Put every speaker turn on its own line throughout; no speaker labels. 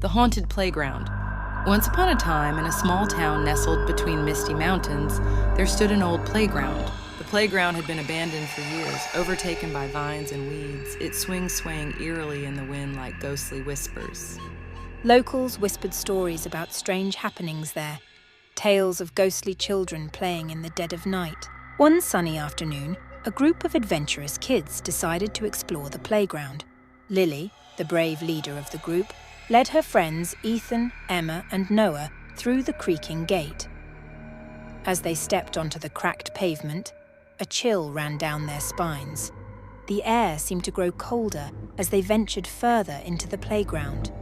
The haunted playground. Once upon a time, in a small town nestled between misty mountains, there stood an old playground. The playground had been abandoned for years, overtaken by vines and weeds, its swing swaying eerily in the wind like ghostly whispers.
Locals whispered stories about strange happenings there, tales of ghostly children playing in the dead of night. One sunny afternoon, a group of adventurous kids decided to explore the playground. Lily, the brave leader of the group, led her friends Ethan, Emma, and Noah through the creaking gate. As they stepped onto the cracked pavement, a chill ran down their spines. The air seemed to grow colder as they ventured further into the playground.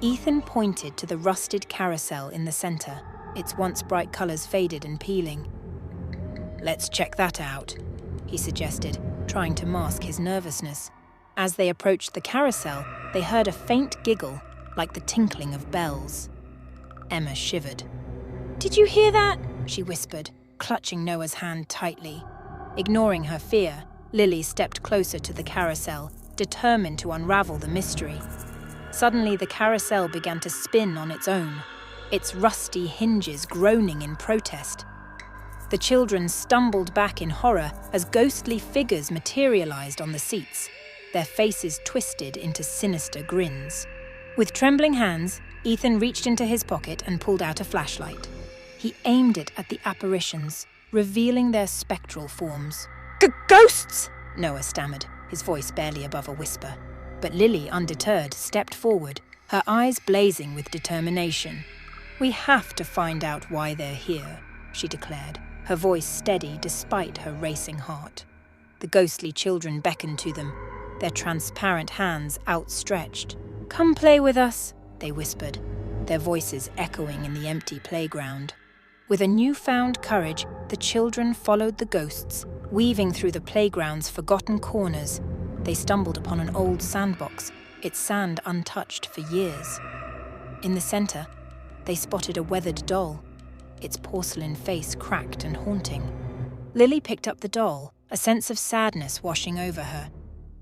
Ethan pointed to the rusted carousel in the center, its once bright colors faded and peeling. "Let's check that out," he suggested, trying to mask his nervousness. As they approached the carousel, they heard a faint giggle, like the tinkling of bells. Emma shivered. "Did you hear that?" she whispered, clutching Noah's hand tightly. Ignoring her fear, Lily stepped closer to the carousel, determined to unravel the mystery. Suddenly, the carousel began to spin on its own, its rusty hinges groaning in protest. The children stumbled back in horror as ghostly figures materialized on the seats, their faces twisted into sinister grins. With trembling hands, Ethan reached into his pocket and pulled out a flashlight. He aimed it at the apparitions, revealing their spectral forms. "Ghosts!" Noah stammered, his voice barely above a whisper. But Lily, undeterred, stepped forward, her eyes blazing with determination. "We have to find out why they're here," she declared, her voice steady despite her racing heart. The ghostly children beckoned to them, their transparent hands outstretched. "Come play with us," they whispered, their voices echoing in the empty playground. With a newfound courage, the children followed the ghosts, weaving through the playground's forgotten corners. They stumbled upon an old sandbox, its sand untouched for years. In the center, they spotted a weathered doll, its porcelain face cracked and haunting. Lily picked up the doll, a sense of sadness washing over her.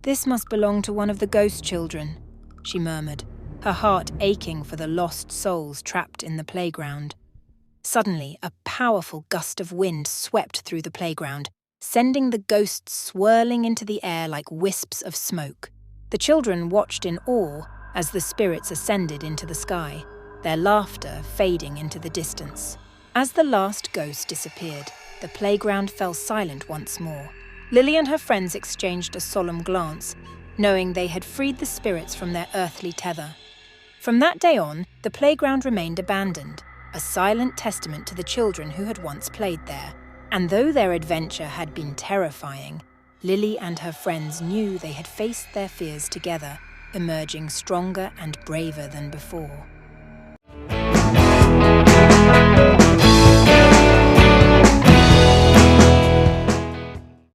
"This must belong to one of the ghost children," she murmured, her heart aching for the lost souls trapped in the playground. Suddenly, a powerful gust of wind swept through the playground, sending the ghosts swirling into the air like wisps of smoke. The children watched in awe as the spirits ascended into the sky, their laughter fading into the distance. As the last ghost disappeared, the playground fell silent once more. Lily and her friends exchanged a solemn glance, knowing they had freed the spirits from their earthly tether. From that day on, the playground remained abandoned, a silent testament to the children who had once played there. And though their adventure had been terrifying, Lily and her friends knew they had faced their fears together, emerging stronger and braver than before.